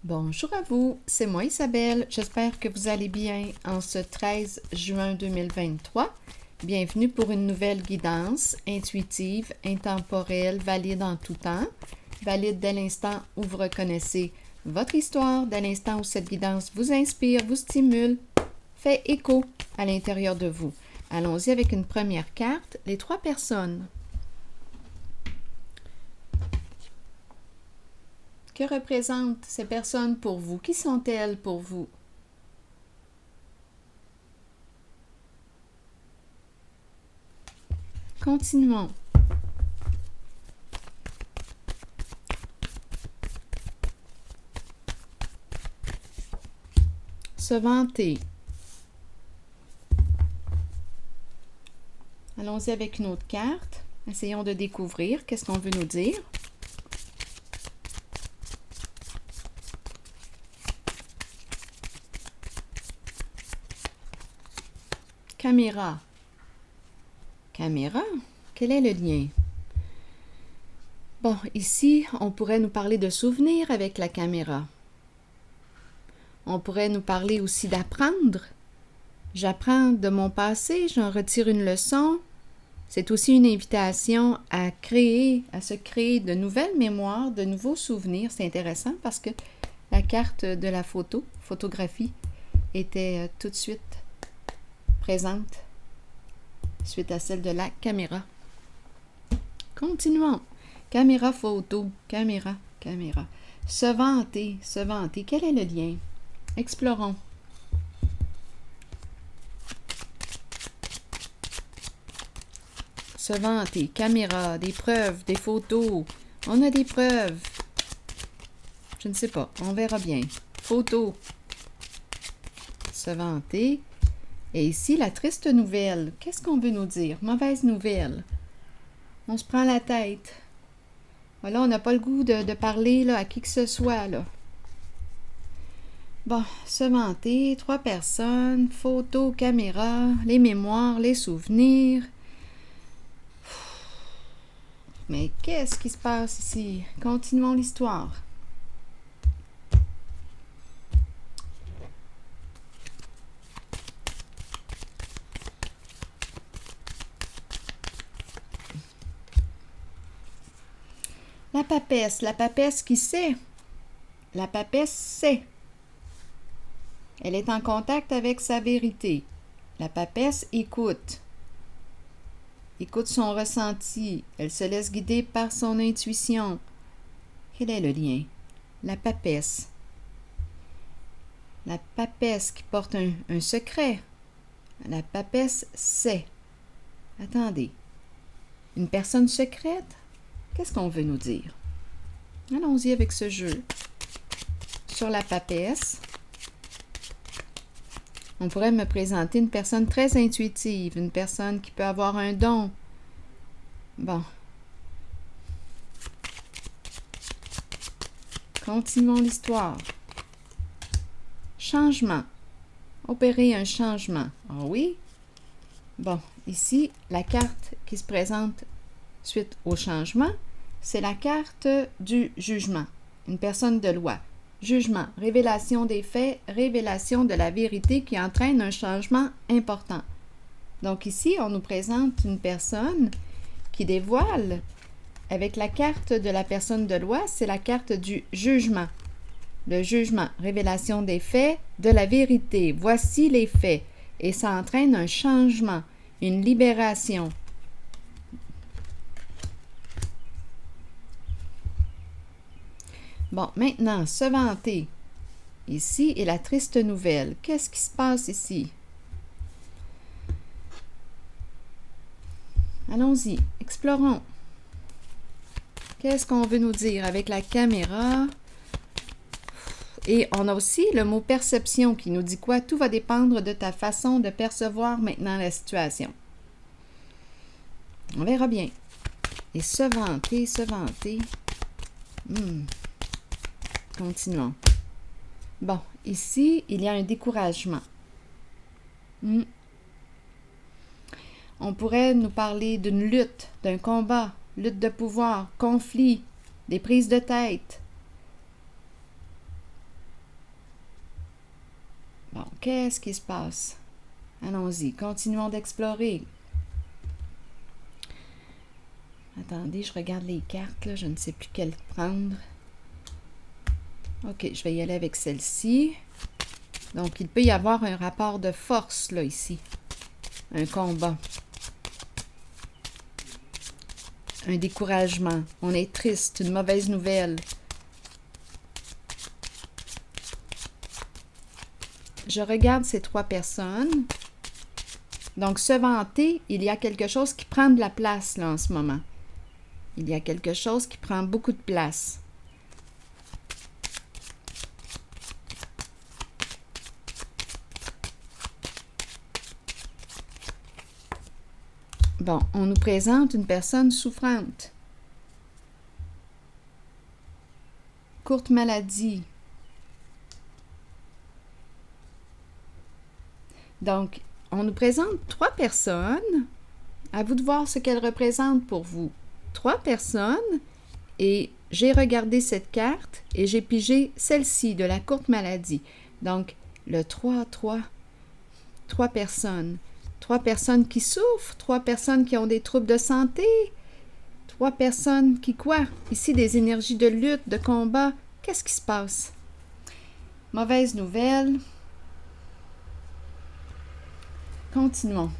Bonjour à vous, c'est moi Isabelle. J'espère que vous allez bien en ce 13 juin 2023. Bienvenue pour une nouvelle guidance intuitive, intemporelle, valide en tout temps, valide dès l'instant où vous reconnaissez votre histoire, dès l'instant où cette guidance vous inspire, vous stimule, fait écho à l'intérieur de vous. Allons-y avec une première carte, les 3 personnes. Que représentent ces personnes pour vous? Qui sont-elles pour vous? Continuons. Se vanter. Allons-y avec une autre carte. Essayons de découvrir qu'est-ce qu'on veut nous dire. Caméra. Caméra? Quel est le lien? Bon, ici, on pourrait nous parler de souvenirs avec la caméra. On pourrait nous parler aussi d'apprendre. J'apprends de mon passé, j'en retire une leçon. C'est aussi une invitation à se créer de nouvelles mémoires, de nouveaux souvenirs. C'est intéressant parce que la carte de la photographie, était tout de suite présente suite à celle de la caméra. Continuons. Caméra photo, caméra. Se vanter. Quel est le lien? Explorons. Se vanter, caméra, des preuves, des photos. On a des preuves. Je ne sais pas, on verra bien. Photo. Se vanter. Et ici, la triste nouvelle. Qu'est-ce qu'on veut nous dire? Mauvaise nouvelle. On se prend la tête. Voilà, on n'a pas le goût de parler là, à qui que ce soit, là. Bon, se vanter, 3 personnes, photo, caméra, les mémoires, les souvenirs. Mais qu'est-ce qui se passe ici? Continuons l'histoire. La papesse qui sait. La papesse sait. Elle est en contact avec sa vérité. La papesse écoute. Écoute son ressenti. Elle se laisse guider par son intuition. Quel est le lien? La papesse. La papesse qui porte un secret. La papesse sait. Attendez. Une personne secrète? Qu'est-ce qu'on veut nous dire? Allons-y avec ce jeu. Sur la papesse, on pourrait me présenter une personne très intuitive, une personne qui peut avoir un don. Bon. Continuons l'histoire. Changement. Opérer un changement. Ah oui? Bon, ici, la carte qui se présente suite au changement, c'est la carte du jugement. Une personne de loi. Jugement, révélation des faits, révélation de la vérité qui entraîne un changement important. Donc ici, on nous présente une personne qui dévoile, avec la carte de la personne de loi, c'est la carte du jugement. Le jugement, révélation des faits, de la vérité. Voici les faits. Et ça entraîne un changement, une libération. Bon, maintenant, se vanter. Ici est la triste nouvelle. Qu'est-ce qui se passe ici? Allons-y, explorons. Qu'est-ce qu'on veut nous dire avec la caméra? Et on a aussi le mot perception qui nous dit quoi? Tout va dépendre de ta façon de percevoir maintenant la situation. On verra bien. Et se vanter. Continuons. Bon, ici, il y a un découragement. On pourrait nous parler d'une lutte, d'un combat, lutte de pouvoir, conflit, des prises de tête. qu'est-ce qui se passe? Allons-y, continuons d'explorer. Attendez, je regarde les cartes, là, je ne sais plus quelle prendre. OK, je vais y aller avec celle-ci. Donc, il peut y avoir un rapport de force, là, ici. Un combat. Un découragement. On est triste, une mauvaise nouvelle. Je regarde ces 3 personnes. Donc, se vanter, il y a quelque chose qui prend de la place, là, en ce moment. Il y a quelque chose qui prend beaucoup de place. Bon, on nous présente une personne souffrante. Courte maladie. Donc, on nous présente 3 personnes. À vous de voir ce qu'elles représentent pour vous. 3 personnes. Et j'ai regardé cette carte et j'ai pigé celle-ci de la courte maladie. Donc, le 3, 3. 3 personnes. 3 personnes qui souffrent. 3 personnes qui ont des troubles de santé. 3 personnes qui quoi? Ici, des énergies de lutte, de combat. Qu'est-ce qui se passe? Mauvaise nouvelle. Continuons.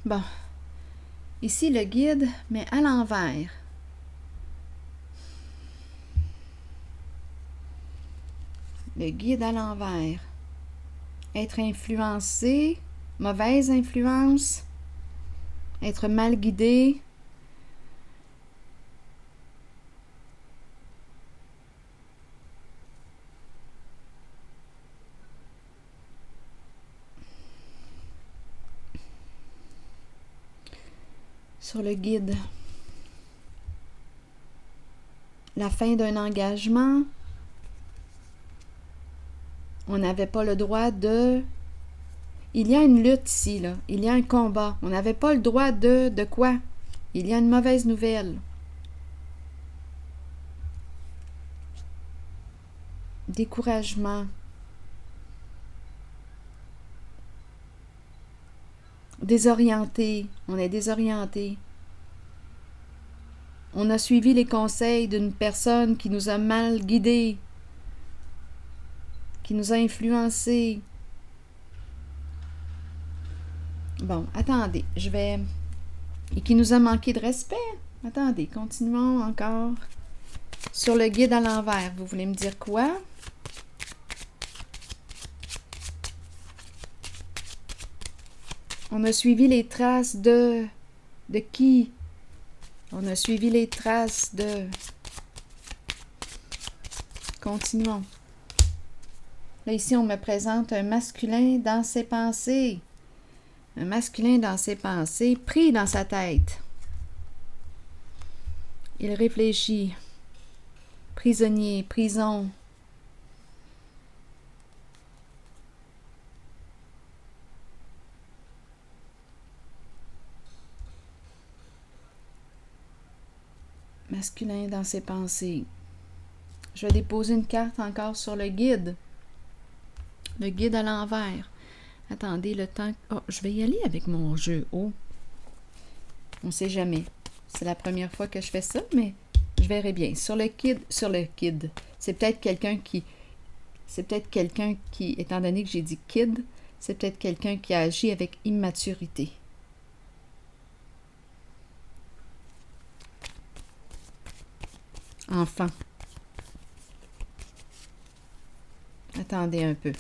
Bon. Ici, le guide, mais à l'envers. Le guide à l'envers. Être influencé, mauvaise influence, être mal guidé. Sur le guide. La fin d'un engagement. On n'avait pas le droit de... Il y a une lutte ici, là. Il y a un combat. On n'avait pas le droit de... De quoi? Il y a une mauvaise nouvelle. Découragement. Désorienté. On est désorienté. On a suivi les conseils d'une personne qui nous a mal guidés, qui nous a influencés. Bon, attendez, je vais... Et qui nous a manqué de respect. Attendez, continuons encore. Sur le guide à l'envers, vous voulez me dire quoi? On a suivi les traces de... De qui? On a suivi les traces de... Continuons. Là, ici, on me présente un masculin dans ses pensées. Un masculin dans ses pensées, pris dans sa tête. Il réfléchit. Prisonnier, prison. Masculin dans ses pensées. Je vais déposer une carte encore sur le guide. Le guide à l'envers. Attendez le temps... Oh, je vais y aller avec mon jeu. Oh. On ne sait jamais. C'est la première fois que je fais ça, mais je verrai bien. Sur le kid. C'est peut-être quelqu'un qui... étant donné que j'ai dit kid, c'est peut-être quelqu'un qui a agi avec immaturité. Enfant. Attendez un peu.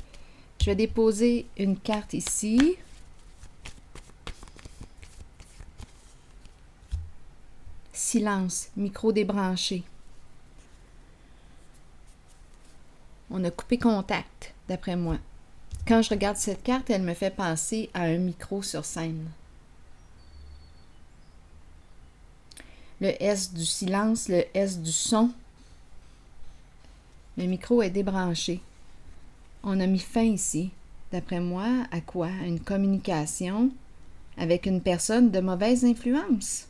Je vais déposer une carte ici. Silence, micro débranché. On a coupé contact, d'après moi. Quand je regarde cette carte, elle me fait penser à un micro sur scène. Le S du silence, le S du son. Le micro est débranché. On a mis fin ici, d'après moi, à quoi? À une communication. avec une personne de mauvaise influence.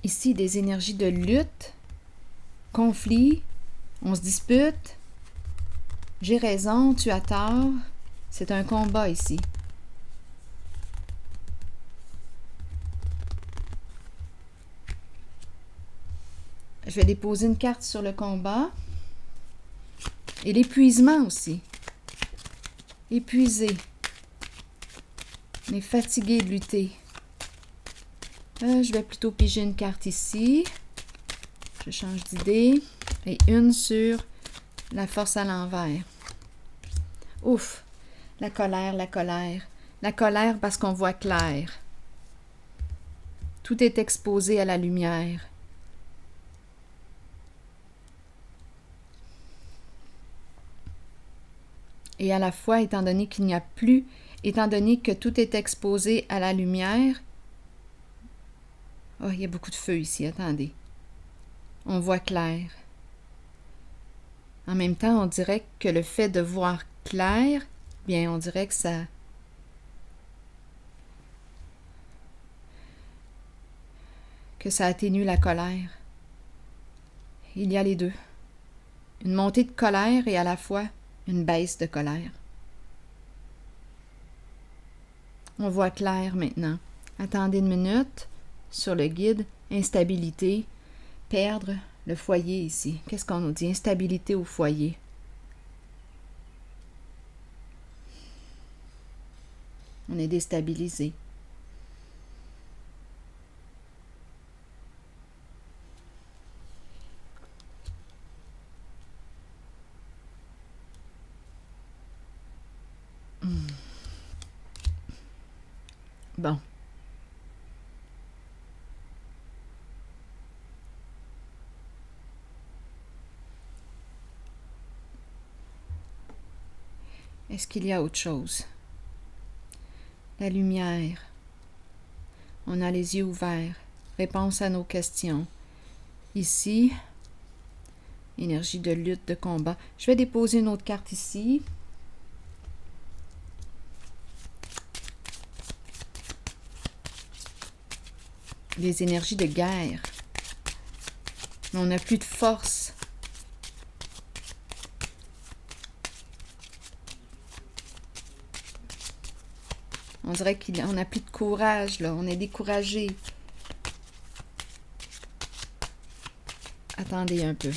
Ici, des énergies de lutte, conflit, on se dispute, j'ai raison, tu as tort, c'est un combat ici. Je vais déposer une carte sur le combat. Et l'épuisement aussi. Épuisé. On est fatigué de lutter. Je vais plutôt piger une carte ici. Je change d'idée. Et une sur la force à l'envers. Ouf! La colère, la colère. La colère parce qu'on voit clair. Tout est exposé à la lumière. Et à la fois, étant donné qu'il n'y a plus, étant donné que tout est exposé à la lumière, oh, il y a beaucoup de feu ici, attendez. On voit clair. En même temps, on dirait que le fait de voir clair, bien, on dirait que ça atténue la colère. Il y a les deux. Une montée de colère et à la fois une baisse de colère. On voit clair maintenant. Attendez une minute. Sur le guide, instabilité, perdre le foyer ici. Qu'est-ce qu'on nous dit? Instabilité au foyer. On est déstabilisé. Bon. Est-ce qu'il y a autre chose? La lumière. On a les yeux ouverts. Réponse à nos questions. Ici, énergie de lutte, de combat. Je vais déposer une autre carte ici. Les énergies de guerre. On n'a plus de force. On dirait qu'on n'a plus de courage, là. On est découragé. Attendez un peu.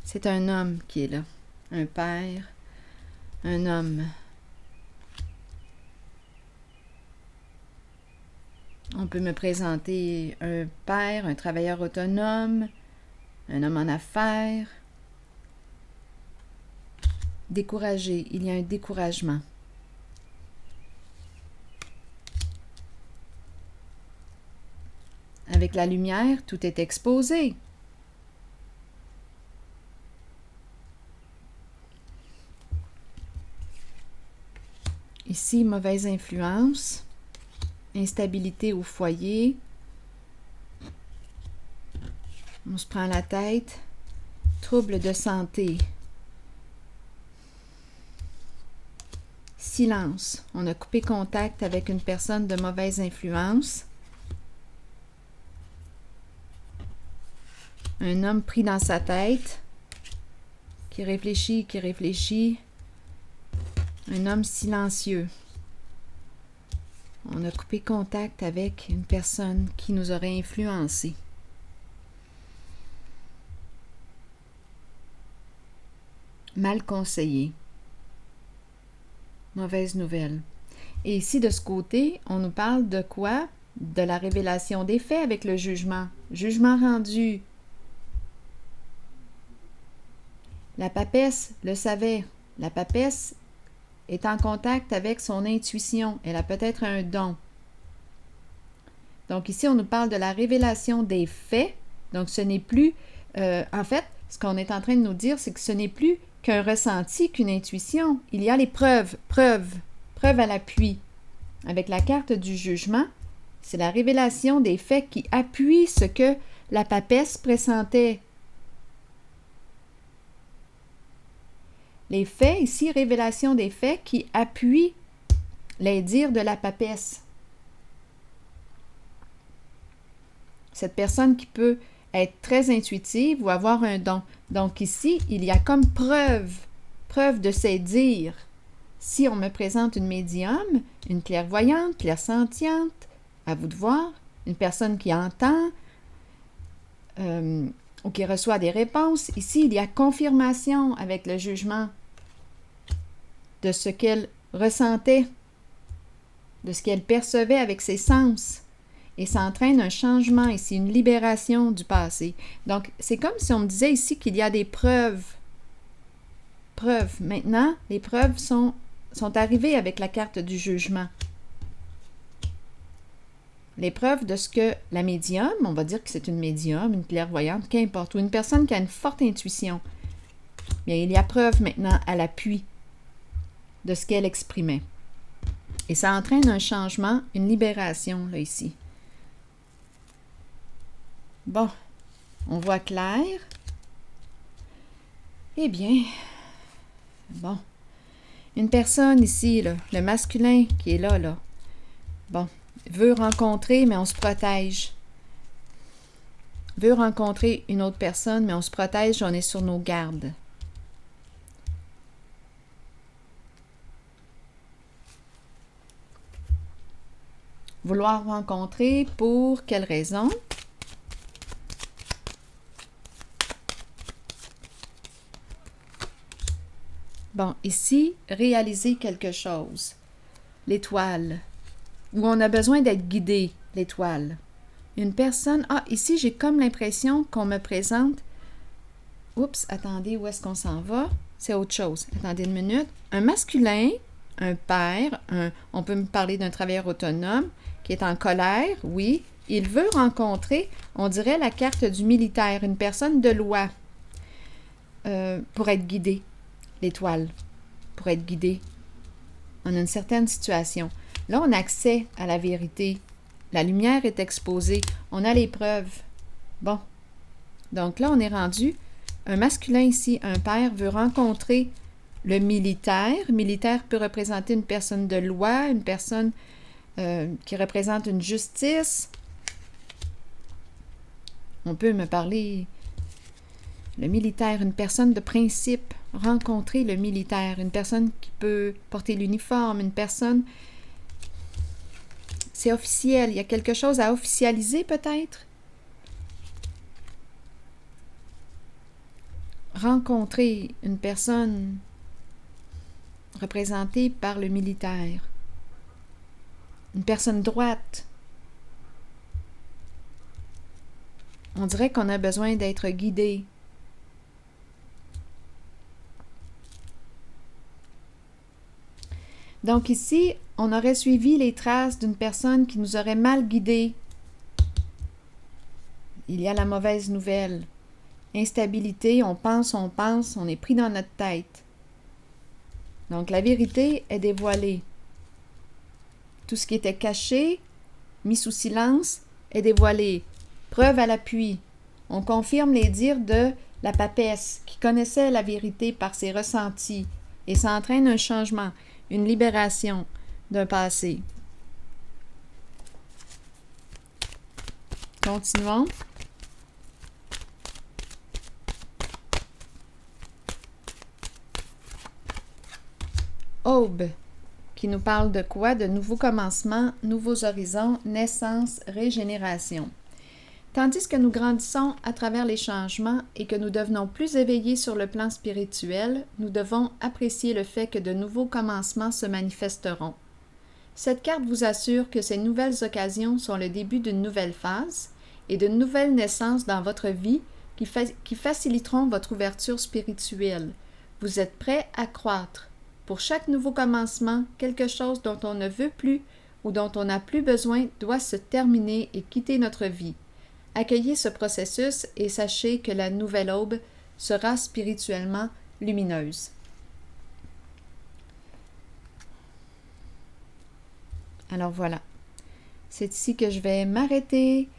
C'est un homme qui est là. Un père. Un homme. On peut me présenter un père, un travailleur autonome, un homme en affaires. Découragé. Il y a un découragement. Avec la lumière, tout est exposé. Ici, mauvaise influence. Instabilité au foyer. On se prend la tête. Trouble de santé. Silence. On a coupé contact avec une personne de mauvaise influence. Un homme pris dans sa tête, qui réfléchit, qui réfléchit. Un homme silencieux. On a coupé contact avec une personne qui nous aurait influencé. Mal conseillé. Mauvaise nouvelle. Et ici, de ce côté, on nous parle de quoi? De la révélation des faits avec le jugement. Jugement rendu. La papesse le savait. La papesse est en contact avec son intuition. Elle a peut-être un don. Donc ici, on nous parle de la révélation des faits. Donc ce n'est plus... en fait, ce qu'on est en train de nous dire, c'est que ce n'est plus qu'un ressenti, qu'une intuition. Il y a les preuves à l'appui. Avec la carte du jugement, C'est la révélation des faits qui appuient ce que la papesse pressentait. Les faits, ici, révélation des faits qui appuient les dires de la papesse. Cette personne qui peut être très intuitive ou avoir un don. Donc ici, il y a comme preuve de ses dires. Si on me présente une médium, une clairvoyante, clairsentiente, à vous de voir, une personne qui entend ou qui reçoit des réponses, ici, il y a confirmation avec le jugement de ce qu'elle ressentait, de ce qu'elle percevait avec ses sens. Et ça entraîne un changement ici, une libération du passé. Donc, c'est comme si on me disait ici qu'il y a des preuves. Preuves. Maintenant, les preuves sont arrivées avec la carte du jugement. Les preuves de ce que la médium, on va dire que c'est une médium, une clairvoyante, qu'importe, ou une personne qui a une forte intuition, bien, il y a preuve maintenant à l'appui de ce qu'elle exprimait. Et ça entraîne un changement, une libération, là, ici. Bon, on voit clair. Eh bien, bon, une personne ici, là, le masculin qui est là, bon, veut rencontrer, mais on se protège. Veut rencontrer une autre personne, mais on se protège, on est sur nos gardes. Vouloir rencontrer, pour quelle raison? Bon, ici, réaliser quelque chose. L'étoile. Où on a besoin d'être guidé, l'étoile. Une personne... Ah, ici, j'ai comme l'impression qu'on me présente... Oups, attendez, où est-ce qu'on s'en va? C'est autre chose. Attendez une minute. Un masculin, un père, on peut me parler d'un travailleur autonome qui est en colère, oui. Il veut rencontrer, on dirait, la carte du militaire, une personne de loi, pour être guidé. L'étoile, pour être guidé en une certaine situation. Là, on a accès à la vérité. La lumière est exposée. On a les preuves. Bon. Donc là, on est rendu. Un masculin ici, un père, veut rencontrer le militaire. Le militaire peut représenter une personne de loi, une personne qui représente une justice. On peut me parler... Le militaire, une personne de principe. Rencontrer le militaire, une personne qui peut porter l'uniforme, une personne... C'est officiel, il y a quelque chose à officialiser peut-être. Rencontrer une personne représentée par le militaire. Une personne droite. On dirait qu'on a besoin d'être guidé. Donc ici, on aurait suivi les traces d'une personne qui nous aurait mal guidés. Il y a la mauvaise nouvelle. Instabilité, on pense, on est pris dans notre tête. Donc la vérité est dévoilée. Tout ce qui était caché, mis sous silence, est dévoilé. Preuve à l'appui. On confirme les dires de la papesse qui connaissait la vérité par ses ressentis et ça entraîne un changement. Une libération d'un passé. Continuons. Aube, qui nous parle de quoi? De nouveaux commencements, nouveaux horizons, naissance, régénération. Tandis que nous grandissons à travers les changements et que nous devenons plus éveillés sur le plan spirituel, nous devons apprécier le fait que de nouveaux commencements se manifesteront. Cette carte vous assure que ces nouvelles occasions sont le début d'une nouvelle phase et de nouvelles naissances dans votre vie qui faciliteront votre ouverture spirituelle. Vous êtes prêt à croître. Pour chaque nouveau commencement, quelque chose dont on ne veut plus ou dont on n'a plus besoin doit se terminer et quitter notre vie. Accueillez ce processus et sachez que la nouvelle aube sera spirituellement lumineuse. Alors voilà. C'est ici que je vais m'arrêter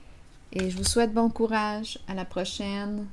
et je vous souhaite bon courage. À la prochaine.